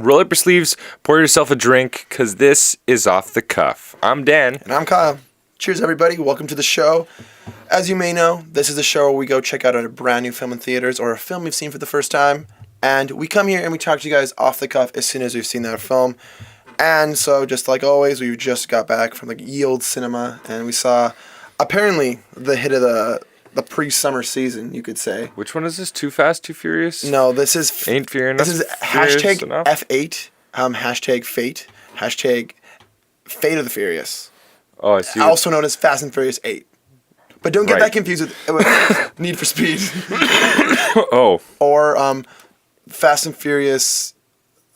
Roll up your sleeves, pour yourself a drink, because this is Off the Cuff. I'm Dan. And I'm Kyle. Cheers, everybody. Welcome to the show. As you may know, this is a show where we go check out a brand new film in theaters or a film we've seen for the first time. And we come here and we talk to you guys off the cuff as soon as we've seen that film. And so, just like always, we just got back from the ye old cinema and we saw, apparently, the hit of the pre-summer season, you could say. Which one is this? Too Fast, Too Furious? No, this is... Ain't Fear Enough. This is hashtag F8, hashtag Fate, hashtag Fate of the Furious. Oh, I see. Also known as Fast and Furious 8. But don't get that confused with Need for Speed. Oh. Or Fast and Furious...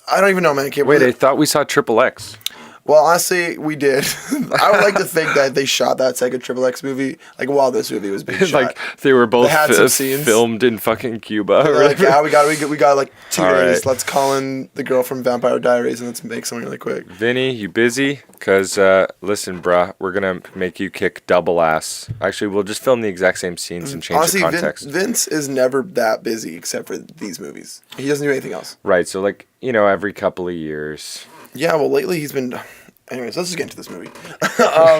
I don't even know, man. Wait, I thought we saw Triple X. Well, honestly, we did. I would like to think that they shot that second Triple X movie while this movie was being shot. Like they were both they filmed in fucking Cuba. Like, yeah, we got like 2 days. Right. Let's call in the girl from Vampire Diaries and let's make something really quick. Vinny, you busy? Because, listen, bruh, we're going to make you kick double ass. Actually, we'll just film the exact same scenes and change the context. Vince is never that busy except for these movies. He doesn't do anything else. Right, so like, every couple of years. Yeah, well, lately he's been... Anyways, let's just get into this movie.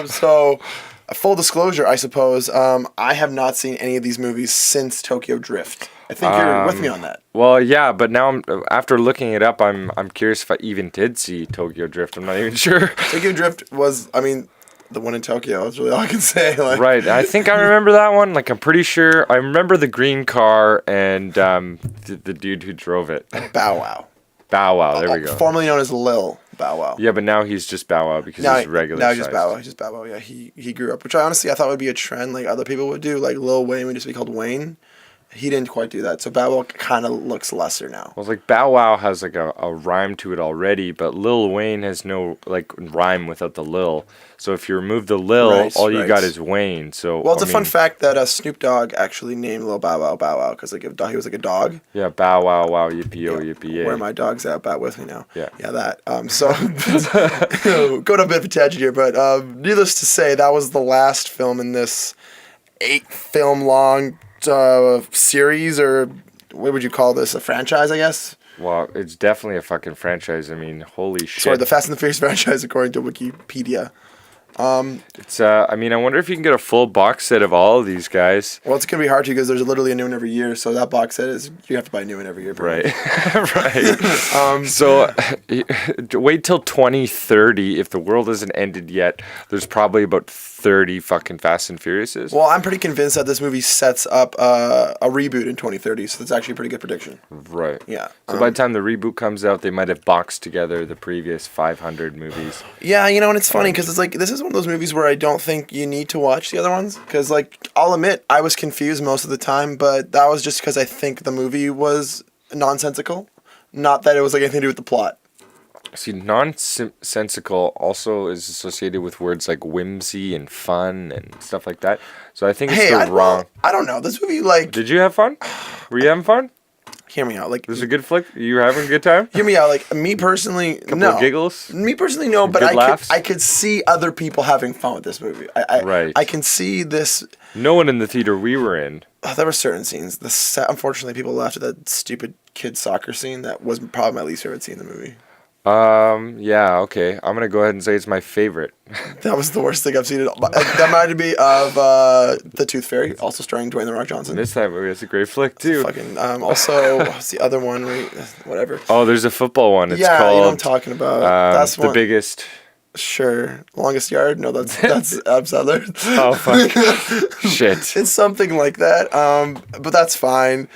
So, full disclosure, I suppose, I have not seen any of these movies since Tokyo Drift. I think you're with me on that. Well, yeah, but now after looking it up, I'm curious if I even did see Tokyo Drift. I'm not even sure. Tokyo Drift was, the one in Tokyo. That's really all I can say. Right. I think I remember that one. Like, I'm pretty sure. I remember the green car and the dude who drove it. Bow Wow. Bow Wow. There we go. Formerly known as Lil Bow Wow. Yeah, but now he's just Bow Wow because he's regular Now he's just Bow Wow. He's just Bow Wow. Yeah, he grew up, which I thought would be a trend like other people would do. Like Lil Wayne would just be called Wayne. He didn't quite do that, so Bow Wow kind of looks lesser now. Well, like Bow Wow has like a rhyme to it already, but Lil Wayne has no like rhyme without the Lil. So if you remove the Lil, all you got is Wayne. So well, it's a fun fact that Snoop Dogg actually named Lil Bow Wow because like he was like a dog. Yeah, Bow Wow Wow Yippee Oh Yippee Yay. Where my dog's at, bat with me now. Yeah, that. So going a bit of a tangent here, but needless to say, that was the last film in this 8-film long series, or what would you call this? A franchise, I guess. Well, it's definitely a fucking franchise. I mean, holy shit. Sorry, the Fast and the Furious franchise, according to Wikipedia. It's I wonder if you can get a full box set of all of these guys. Well, it's gonna be hard to because there's literally a new one every year. So that box set you have to buy a new one every year. Right, right. So wait till 2030. If the world hasn't ended yet, there's probably about 30 fucking Fast and Furiouses. Well, I'm pretty convinced that this movie sets up a reboot in 2030. So that's actually a pretty good prediction. Right. Yeah. So by the time the reboot comes out, they might have boxed together the previous 500 movies. Yeah, and it's funny because it's like this is one of those movies where I don't think you need to watch the other ones because, like, I'll admit I was confused most of the time, but that was just because I think the movie was nonsensical, not that it was like anything to do with the plot. See, nonsensical also is associated with words like whimsy and fun and stuff like that. So I think it's wrong. Well, I don't know. This movie, like... Did you have fun? Were you having fun? Hear me out. Like, this is a good flick? You having a good time? Hear me out. Like, me personally, Couple of giggles? Me personally, no, but I could see other people having fun with this movie. Right. I can see this... No one in the theater we were in. There were certain scenes. Unfortunately, people laughed at that stupid kid soccer scene. That was probably my least favorite scene in the movie. Yeah, okay. I'm gonna go ahead and say it's my favorite. That was the worst thing I've seen. That reminded me of The Tooth Fairy, also starring Dwayne "The Rock" Johnson. Missed that movie. It's a great flick too. Fucking also, what's the other one? Whatever. Oh, there's a football one. It's called, you know what I'm talking about. That's the biggest. Sure, Longest Yard. No, that's Adam Sandler. Oh fuck. Shit. It's something like that. But that's fine.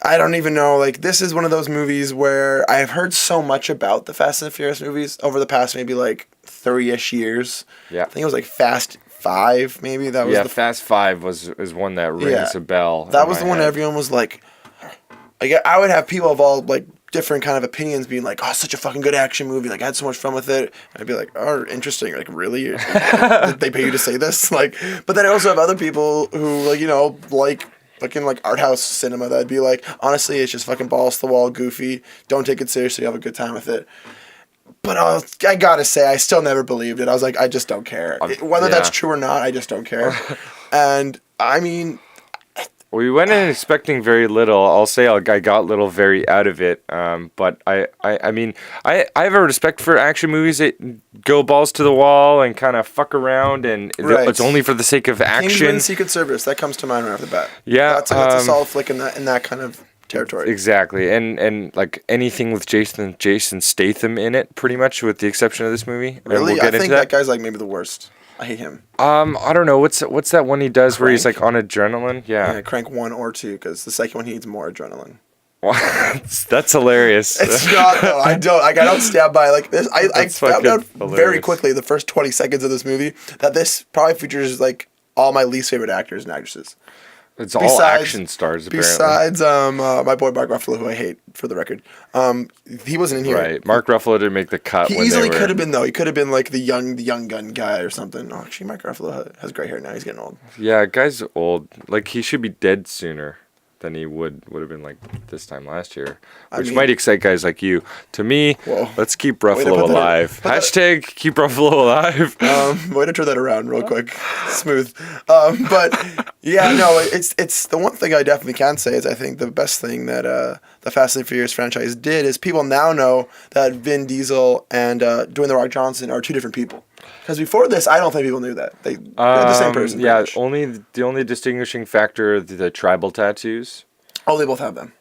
I don't even know, like, this is one of those movies where I've heard so much about the Fast and Furious movies over the past maybe, like, 30-ish years. Yeah. I think it was, like, Fast 5, maybe. That was Fast 5 is one that rings a bell. That was the one everyone was, like, I would have people of all, like, different kind of opinions being like, oh, such a fucking good action movie. Like, I had so much fun with it. And I'd be like, oh, interesting. Like, really? Did they pay you to say this? Like, but then I also have other people who, like, like... fucking like art house cinema that'd be like, honestly, it's just fucking balls to the wall, goofy. Don't take it seriously. Have a good time with it. But I gotta say, I still never believed it. I was like, I just don't care. Whether that's true or not, I just don't care. And I mean, We went in expecting very little. I'll say I got little very out of it. But I mean, I have a respect for action movies that go balls to the wall and kind of fuck around, and it's only for the sake of action. Kingsman: Secret Service, that comes to mind right off the bat. Yeah, that's a solid flick in that kind of territory. Exactly, and like anything with Jason Statham in it, pretty much, with the exception of this movie. Really, I think that guy's like maybe the worst. I hate him. I don't know. What's that one he does where he's like on adrenaline? Yeah. Crank 1 or 2, because the second one he needs more adrenaline. That's hilarious. It's not though. I don't stand by like this. I found out very quickly the first 20 seconds of this movie that this probably features like all my least favorite actors and actresses. It's all action stars, apparently. Besides my boy Mark Ruffalo, who I hate, for the record. He wasn't in here. Right. Mark Ruffalo didn't make the cut. He easily could have been, though. He could have been like the young gun guy or something. Oh, actually, Mark Ruffalo has gray hair now. He's getting old. Yeah, guy's old. Like, he should be dead sooner than he would have been like this time last year, which might excite guys like you. To me, let's keep Ruffalo alive. Hashtag keep Ruffalo alive. Way to turn that around real quick, smooth. But yeah, no, it's the one thing I definitely can say is I think the best thing that the Fast and Furious franchise did is people now know that Vin Diesel and Dwayne The Rock Johnson are two different people. Because before this, I don't think people knew that. They're the same person. Yeah, the only distinguishing factor of the tribal tattoos. Oh, they both have them.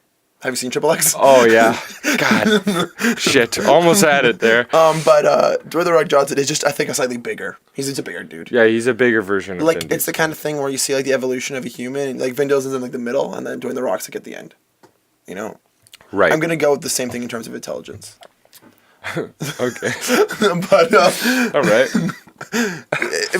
Have you seen Triple X? Oh, yeah. God. Shit. Almost had it there. But Dwayne The Rock Johnson is just, I think, a slightly bigger. He's a bigger dude. Yeah, he's a bigger version of Vin Diesel. It's the kind of thing where you see like the evolution of a human. Like Vin Diesel's in like the middle, and then Dwayne The Rock's like at the end. You know? Right. I'm going to go with the same thing in terms of intelligence. Okay. But all right.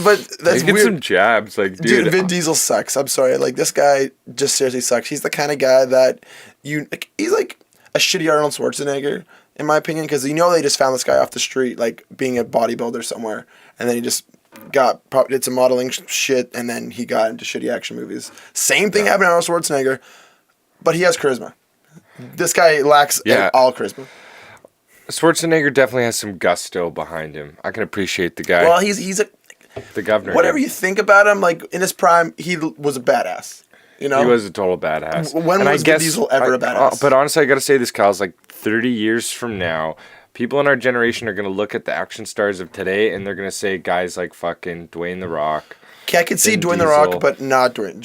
But that's weird. Weird. Some jabs, like dude. Vin Diesel sucks. I'm sorry. Like this guy just seriously sucks. He's the kind of guy that he's like a shitty Arnold Schwarzenegger, in my opinion, because they just found this guy off the street, like being a bodybuilder somewhere, and then he just did some modeling shit, and then he got into shitty action movies. Same thing happened to Arnold Schwarzenegger, but he has charisma. This guy lacks all charisma. Schwarzenegger definitely has some gusto behind him. I can appreciate the guy. Well, he's the governor. Whatever you think about him, like in his prime, he was a badass. You know, he was a total badass. When was Vin Diesel ever a badass? But honestly, I got to say this, Kyle's like 30 years from now, people in our generation are going to look at the action stars of today, and they're going to say guys like fucking Dwayne The Rock. Okay, I could see Dwayne The Rock, but not Vin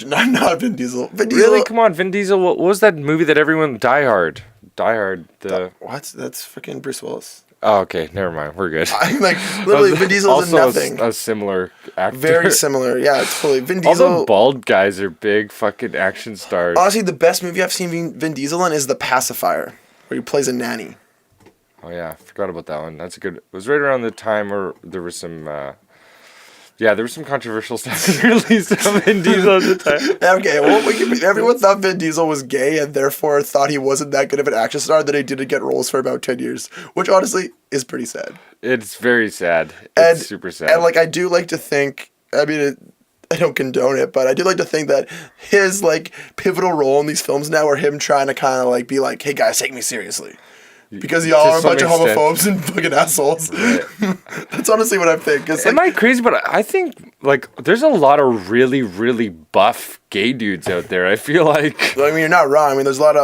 Diesel. Vin Diesel. Really? Come on, Vin Diesel. What was that movie that everyone... Die Hard. What? That's freaking Bruce Willis. Oh, okay. Never mind. We're good. Like, literally, Vin Diesel is nothing. A similar actor. Very similar. Yeah, it's fully Vin Diesel. All the bald guys are big fucking action stars. Honestly, the best movie I've seen Vin Diesel in is The Pacifier, where he plays a nanny. Oh, yeah. I forgot about that one. That's a good... It was right around the time where there was some... there was some controversial stuff released of Vin Diesel at the time. Okay, well, everyone thought Vin Diesel was gay and therefore thought he wasn't that good of an action star that he didn't get roles for about 10 years, which honestly is pretty sad. It's very sad. It's super sad. And, like, I do like to think, I don't condone it, but I do like to think that his, like, pivotal role in these films now are him trying to kind of, like, be like, hey, guys, take me seriously. Because y'all are a bunch of homophobes and fucking assholes. Right. That's honestly what I think. Am I crazy? But I think, like, there's a lot of really, really buff gay dudes out there. I feel like... I mean, you're not wrong. I mean, there's a lot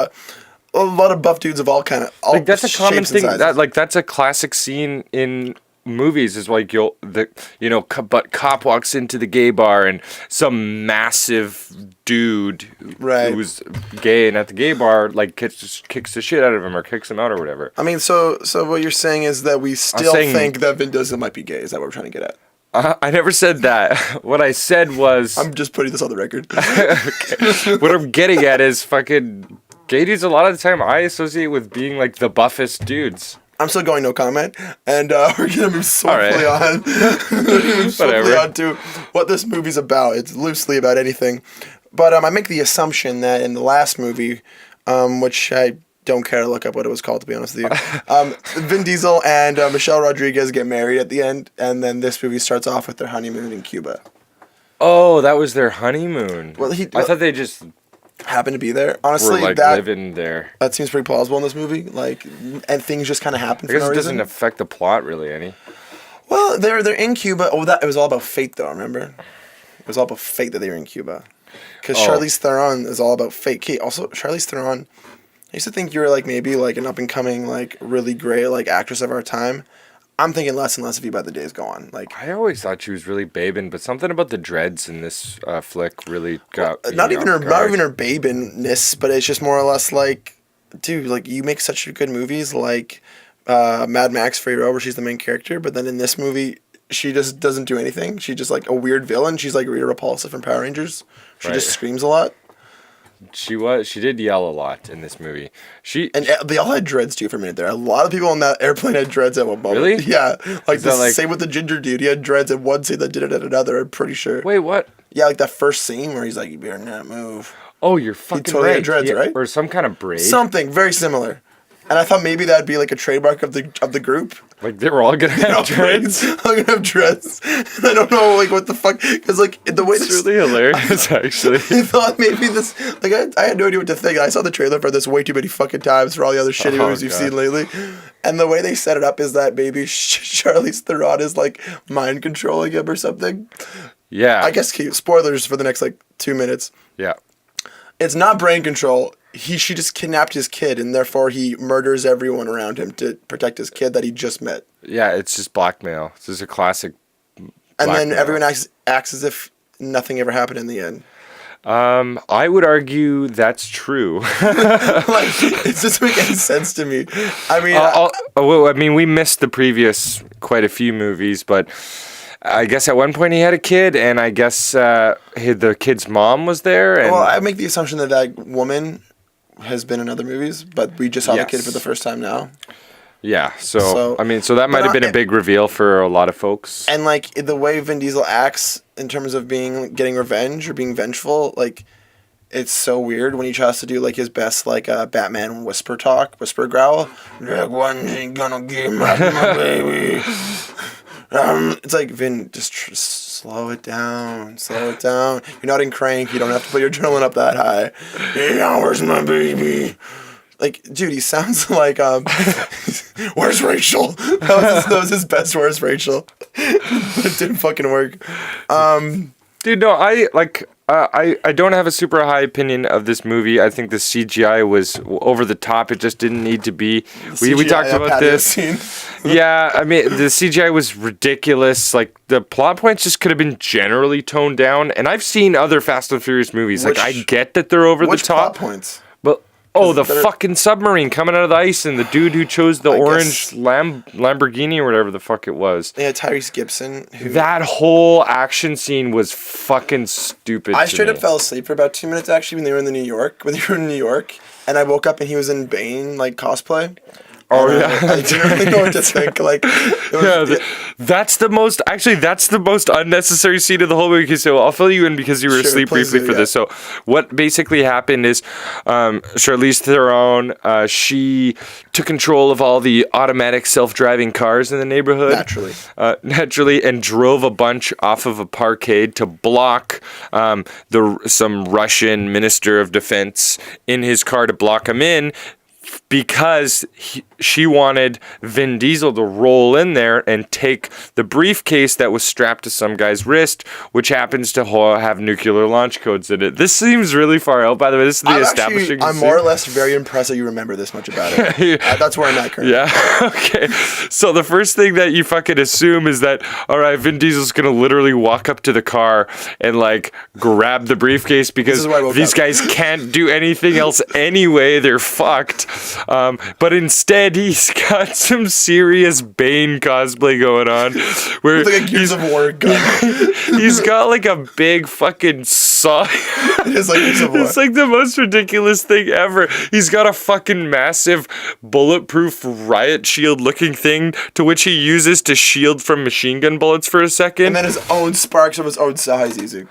of buff dudes of all kind of... Like, that's a common thing. That's a classic scene in... movies is like but cop walks into the gay bar and some massive dude who's gay and at the gay bar like kicks the shit out of him or kicks him out or whatever. I mean, so what you're saying is that we still think that Vin Diesel might be gay. Is that what we're trying to get at? I never said that. What I said was... I'm just putting this on the record. Okay. What I'm getting at is fucking gay dudes a lot of the time I associate with being like the buffest dudes. I'm still going no comment, and we're going to move swiftly on. On to what this movie's about. It's loosely about anything. But I make the assumption that in the last movie, which I don't care to look up what it was called, to be honest with you, Vin Diesel and Michelle Rodriguez get married at the end, and then this movie starts off with their honeymoon in Cuba. Oh, that was their honeymoon. Well, I thought they just... happened to be there. Honestly, were, living there. That seems pretty plausible in this movie. Like, and things just kind of happen for no reason. I guess it doesn't affect the plot really any. Well, they're in Cuba. Oh, it was all about fate, though. Remember, it was all about fate that they were in Cuba. Because Charlize Theron is all about fake. Also, Charlize Theron, I used to think you were like maybe like an up and coming like really great like actress of our time. I'm thinking less and less of you by the days go on. Like I always thought she was really babin, but something about the dreads in this flick really got not even her babiness, but it's just more or less like, dude, like you make such good movies like Mad Max Fury Road, where she's the main character, but then in this movie she just doesn't do anything. She's just like a weird villain. She's like Rita Repulsa from Power Rangers. She just screams a lot. She did yell a lot in this movie. They all had dreads too for a minute there. A lot of people on that airplane had dreads at one moment. Really? Yeah. Same with the ginger dude. He had dreads at one scene that did it at another, I'm pretty sure. Wait, what? Yeah, like that first scene where he's like, you better not move. Oh, you're fucking totally right. had dreads, right? Or some kind of braid. Something very similar. And I thought maybe that'd be like a trademark of the group. Like they were all gonna have dreads. I'm gonna have dreads. And I don't know like what the fuck, because like the way it's really hilarious actually. I thought maybe this like I had no idea what to think. I saw the trailer for this way too many fucking times for all the other shitty movies you've seen lately. And the way they set it up is that maybe Charlize Theron is like mind controlling him or something. Yeah. I guess spoilers for the next like 2 minutes. Yeah. It's not brain control. She just kidnapped his kid, and therefore he murders everyone around him to protect his kid that he just met. Yeah, it's just blackmail. This is a classic blackmail. And then everyone acts as if nothing ever happened in the end. I would argue that's true. Like, it doesn't make any sense to me. I mean, we missed the previous quite a few movies, but I guess at one point he had a kid, and I guess the kid's mom was there. And well, I make the assumption that woman has been in other movies, but we just saw the kid for the first time now. Yeah, so I mean, so that might have been a big reveal for a lot of folks. And like the way Vin Diesel acts in terms of getting revenge or being vengeful, like it's so weird when he tries to do like his best like Batman whisper growl. Like, one ain't gonna get my baby. It's like, Vin, just slow it down. You're not in Crank. You don't have to put your adrenaline up that high. Yeah, where's my baby? Like, dude, he sounds like, where's Rachel? That was his best where's Rachel. But it didn't fucking work. Dude, no, I don't have a super high opinion of this movie. I think the CGI was over the top. It just didn't need to be. We talked about this. Yeah, I mean, the CGI was ridiculous. Like, the plot points just could have been generally toned down. And I've seen other Fast and Furious movies. Like, I get that they're over the top. Which plot points? But the fucking submarine coming out of the ice and the dude who chose the orange Lamborghini or whatever the fuck it was. Yeah, Tyrese Gibson. That whole action scene was fucking stupid. I straight up fell asleep for about 2 minutes actually when they were in New York, and I woke up and he was in Bane like cosplay. Oh yeah, I didn't really know what to think. Like, that's the most unnecessary scene of the whole movie. So I'll fill you in because you were asleep briefly for this. So what basically happened is, Charlize Theron, she took control of all the automatic self-driving cars in the neighborhood naturally, and drove a bunch off of a parkade to block some Russian minister of defense in his car to block him in. Because she wanted Vin Diesel to roll in there and take the briefcase that was strapped to some guy's wrist, which happens to have nuclear launch codes in it. This seems really far out, by the way. This is the establishing. I'm more or less very impressed that you remember this much about it. That's where I'm at currently. Yeah, okay. So the first thing that you fucking assume is that, all right, Vin Diesel's going to literally walk up to the car and, like, grab the briefcase because these guys can't do anything else anyway. They're fucked. But instead, he's got some serious Bane cosplay going on. Where it's like a Gears of War gun. He's got like a big fucking saw. It is like Gears of War. It's like the most ridiculous thing ever. He's got a fucking massive bulletproof riot shield looking thing to which he uses to shield from machine gun bullets for a second. And then his own sparks of his own size using.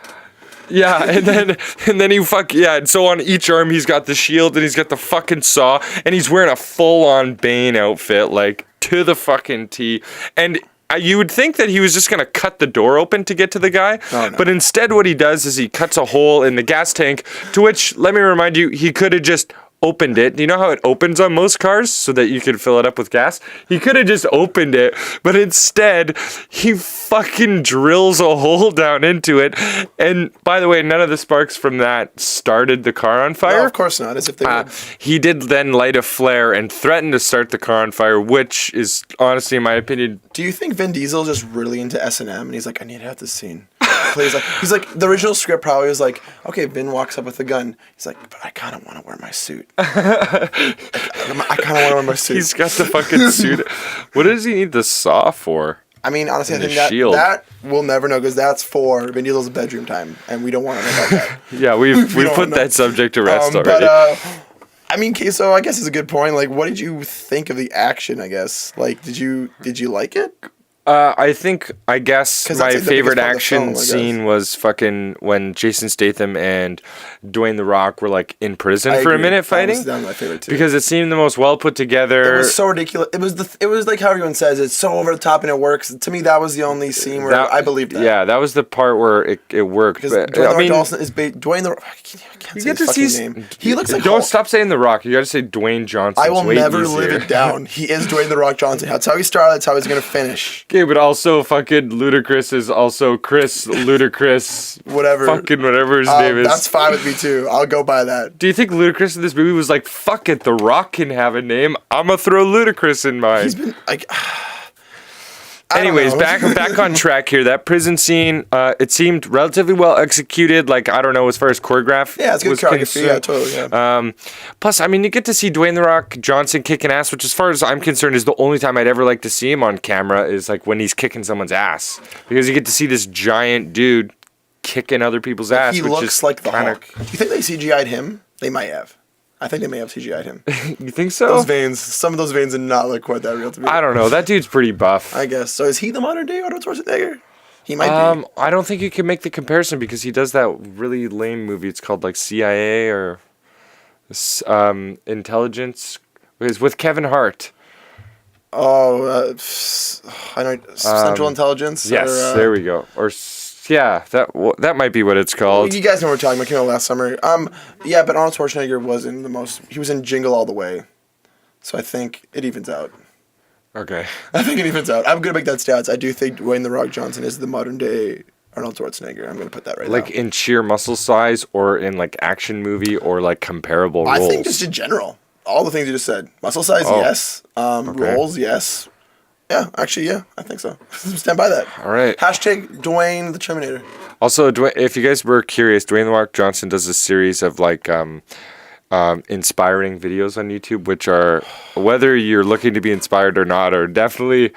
Yeah, and then and so on each arm he's got the shield and he's got the fucking saw and he's wearing a full-on Bane outfit, like, to the fucking T. And you would think that he was just gonna cut the door open to get to the guy, but instead what he does is he cuts a hole in the gas tank, to which, let me remind you, he could have just opened it. Do you know how it opens on most cars so that you can fill it up with gas? He could have just opened it, but instead he fucking drills a hole down into it. And by the way, none of the sparks from that started the car on fire. No, of course not, as if they would. He did then light a flare and threatened to start the car on fire, which is honestly, in my opinion... Do you think Vin Diesel is just really into S&M and he's like, I need to have this scene? He's like, the original script probably was like, okay, Vin walks up with a gun. He's like, but I kind of want to wear my suit. I kind of want to wear my suit. He's got the fucking suit. What does he need the saw for? I mean, honestly, I think that we'll never know because that's for Vin Diesel's bedroom time, and we don't want to know about that. Yeah, we put that subject to rest already. But, I mean, so I guess it's a good point. Like, what did you think of the action, I guess? Like, did you like it? I guess my favorite action scene was fucking when Jason Statham and Dwayne The Rock were like in prison for a minute fighting. That was my favorite too. Because it seemed the most well put together. It was so ridiculous. It was like how everyone says it's so over the top and it works. To me, that was the only scene where I believed that. Yeah, that was the part where it worked. Because Dwayne The Rock is Dwayne The Rock. I can't say his fucking name. He looks like Don't stop saying The Rock. You got to say Dwayne Johnson. I will never live it down. He is Dwayne The Rock Johnson. That's how he started. That's how he's gonna finish. Okay, but also fucking Ludacris is also Chris Ludacris. Whatever. Fucking whatever his name is. That's fine with me too. I'll go by that. Do you think Ludacris in this movie was like, fuck it, The Rock can have a name. I'm gonna throw Ludacris in mine. He's been like... Anyways, back on track here. That prison scene, it seemed relatively well executed. Like, I don't know, as far as choreograph. Yeah, it's good choreography. Yeah, totally. Yeah. Plus, I mean, you get to see Dwayne The Rock Johnson kicking ass, which, as far as I'm concerned, is the only time I'd ever like to see him on camera is like when he's kicking someone's ass, because you get to see this giant dude kicking other people's ass. He looks like the Hulk. Do you think they CGI'd him? They might have. I think they may have CGI'd him. You think so? Those veins, some of those veins did not look quite that real to me. I don't know. That dude's pretty buff. I guess. So is he the modern day Arnold Schwarzenegger? He might be. I don't think you can make the comparison because he does that really lame movie. It's called like CIA or Intelligence. It's with Kevin Hart. Oh, I know. Central Intelligence? Yes, there we go. Or... Yeah, that might be what it's called. You guys know what we're talking about. It came out last summer. Yeah, but Arnold Schwarzenegger was in he was in Jingle All the Way. So I think it evens out. Okay. I think it evens out. I'm going to make that stats. I do think Dwayne The Rock Johnson is the modern day Arnold Schwarzenegger. I'm going to put that right now. Like in sheer muscle size or in like action movie or like comparable roles? I think just in general. All the things you just said. Muscle size, yes. Okay. Roles, yes. Yeah, actually, yeah, I think so. Stand by that. All right. Hashtag Dwayne the Terminator. Also, if you guys were curious, Dwayne The Rock Johnson does a series of like inspiring videos on YouTube, which are, whether you're looking to be inspired or not, or definitely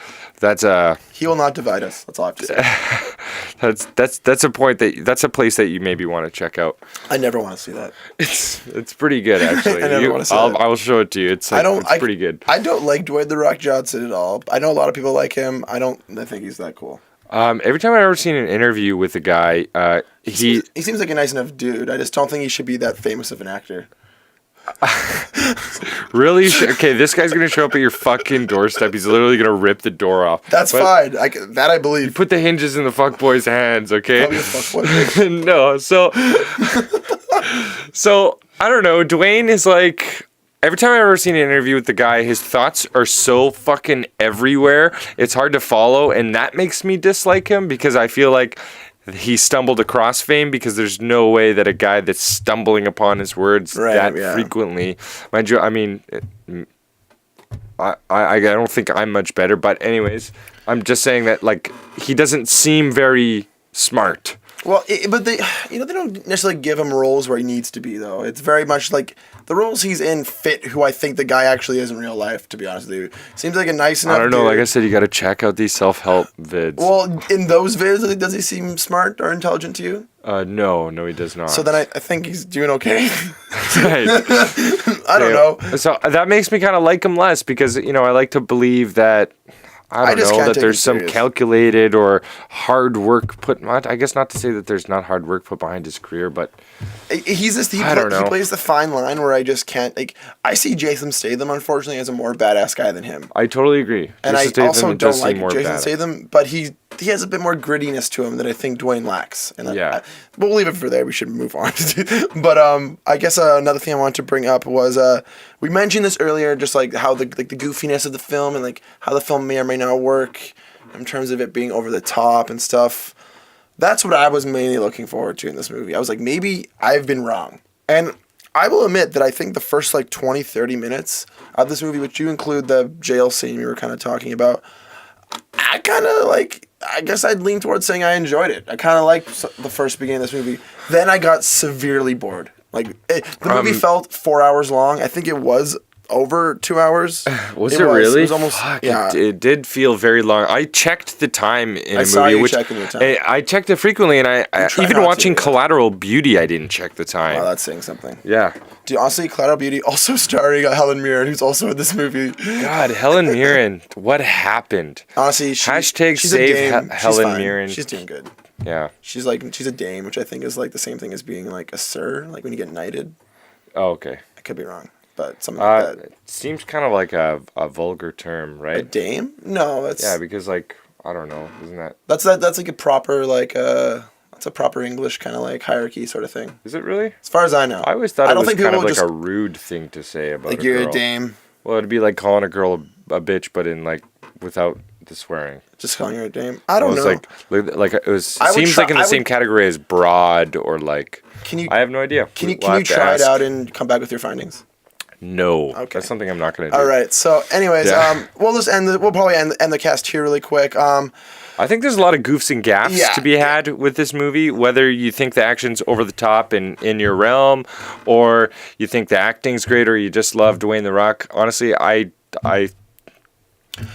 he will not divide us. That's all I have to that's say. that's a place that you maybe want to check out. I never want to see that. It's pretty good actually. I never want to see that. I will show it to you. It's pretty good. I don't like Dwayne The Rock Johnson at all. I know a lot of people like him. I think he's that cool. Every time I've ever seen an interview with a guy, he seems like a nice enough dude. I just don't think he should be that famous of an actor. Really? Okay, this guy's gonna show up at your fucking doorstep. He's literally gonna rip the door off. That's fine. I believe. You put the hinges in the fuckboy's hands, okay? Probably a fuckboy. No, so I don't know. Dwayne is like, every time I've ever seen an interview with the guy, his thoughts are so fucking everywhere. It's hard to follow, and that makes me dislike him because I feel like he stumbled across fame, because there's no way that a guy that's stumbling upon his words frequently, mind you, I mean, I don't think I'm much better, but anyways, I'm just saying that like he doesn't seem very smart. Well, but they don't necessarily give him roles where he needs to be, though. It's very much like the roles he's in fit who I think the guy actually is in real life, to be honest with you. Seems like a nice enough I don't know, dude. Like I said, you got to check out these self-help vids. Well, in those vids, does he seem smart or intelligent to you? No, he does not. So then I think he's doing okay. Right. I don't know. So that makes me kind of like him less, because, I like to believe that... I don't know that there's some calculated or hard work put. I guess not to say that there's not hard work put behind his career, but he plays the fine line where I just can't. Like, I see Jason Statham, unfortunately, as a more badass guy than him. I totally agree. And I also don't like Jason Statham, but he he has a bit more grittiness to him that I think Dwayne lacks. And we'll leave it for there. We should move on. But I guess another thing I wanted to bring up was we mentioned this earlier, just like how the goofiness of the film and like how the film may or may not work in terms of it being over the top and stuff. That's what I was mainly looking forward to in this movie. I was like, maybe I've been wrong. And I will admit that I think the first like 20, 30 minutes of this movie, which you include the jail scene we were kind of talking about, I kind of like, I guess I'd lean towards saying I enjoyed it. I kind of liked the first beginning of this movie. Then I got severely bored. Like, the movie felt 4 hours long. I think it was over 2 hours. Was it really? It was almost. Yeah. It did feel very long. I checked the time in a movie. Saw you checking your time. I checked it frequently, and I even watching Collateral Beauty, I didn't check the time. Wow, that's saying something. Yeah. Dude, honestly, Collateral Beauty, also starring Helen Mirren, who's also in this movie. God, Helen Mirren, what happened? Honestly, Hashtag she's save Helen Mirren. She's doing good. Yeah. She's a dame, which I think is like the same thing as being like a sir, like when you get knighted. Oh, okay. I could be wrong, but something like that. It seems kind of like a vulgar term, right? A dame? No, that's... Yeah, because like, I don't know, isn't that... That's like a proper, like, that's a proper English kind of like hierarchy sort of thing. Is it really? As far as I know. I always thought it was kind of like a rude thing to say about like a girl. You're a dame. Well, it'd be like calling a girl a bitch, but in like, without the swearing. Just calling her a dame? I don't know. Like it was. Seems like in the same category as broad or like... I have no idea. Can you try it out and come back with your findings? No. Okay. That's something I'm not going to do. All right. So, anyways, we'll just we'll probably end the cast here really quick. I think there's a lot of goofs and gaffes to be had with this movie, whether you think the action's over the top and in your realm, or you think the acting's great, or you just love Dwayne The Rock. Honestly, I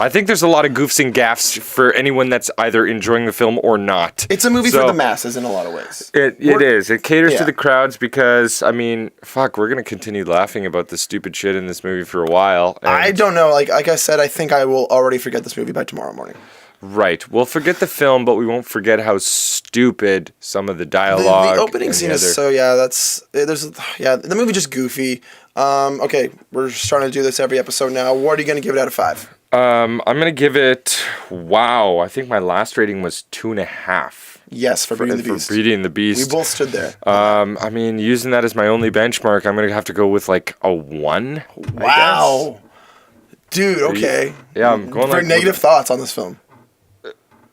think there's a lot of goofs and gaffes for anyone that's either enjoying the film or not. It's a movie for the masses in a lot of ways. It is. It caters to the crowds because, I mean, fuck, we're going to continue laughing about the stupid shit in this movie for a while. I don't know. Like I said, I think I will already forget this movie by tomorrow morning. Right. We'll forget the film, but we won't forget how stupid some of the dialogue. The opening scene is so the movie just goofy. Okay, we're starting to do this every episode now. What are you going to give it out of 5? I'm going to give it, I think my last rating was 2.5. Yes, for Beauty and the Beast. For Beauty and the Beast. We both stood there. I mean, using that as my only benchmark, I'm going to have to go with like a 1. Wow. Dude, okay. I'm going for negative thoughts on this film.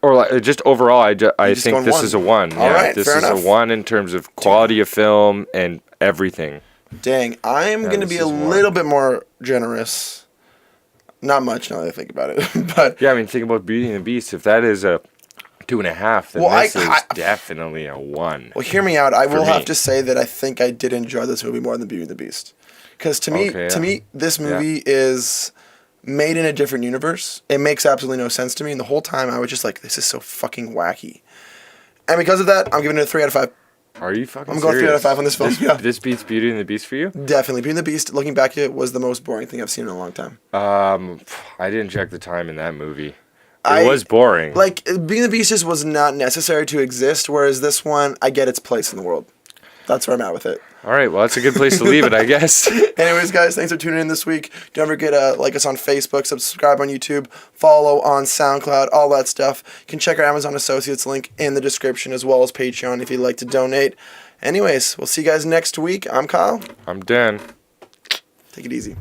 Or like, just overall, I think this is a 1. All right, this fair is enough. a 1 in terms of quality of film and everything. Dang, I'm going to be a little bit more generous. Not much now that I think about it, but yeah, I mean, think about Beauty and the Beast. If that is a 2.5, then this is definitely a 1. Well, hear me out. I will have to say that I think I did enjoy this movie more than Beauty and the Beast, because to me, this movie is made in a different universe. It makes absolutely no sense to me, and the whole time I was just like, "This is so fucking wacky," and because of that, I'm giving it a 3 out of 5. Are you fucking I'm going serious? 3 out of 5 on this film. This beats Beauty and the Beast for you? Definitely. Beauty and the Beast, looking back at it, was the most boring thing I've seen in a long time. I didn't check the time in that movie. It was boring. Like, Beauty and the Beast just was not necessary to exist, whereas this one, I get its place in the world. That's where I'm at with it. All right, well, that's a good place to leave it, I guess. Anyways, guys, thanks for tuning in this week. Don't forget to like us on Facebook, subscribe on YouTube, follow on SoundCloud, all that stuff. You can check our Amazon Associates link in the description, as well as Patreon if you'd like to donate. Anyways, we'll see you guys next week. I'm Kyle. I'm Dan. Take it easy.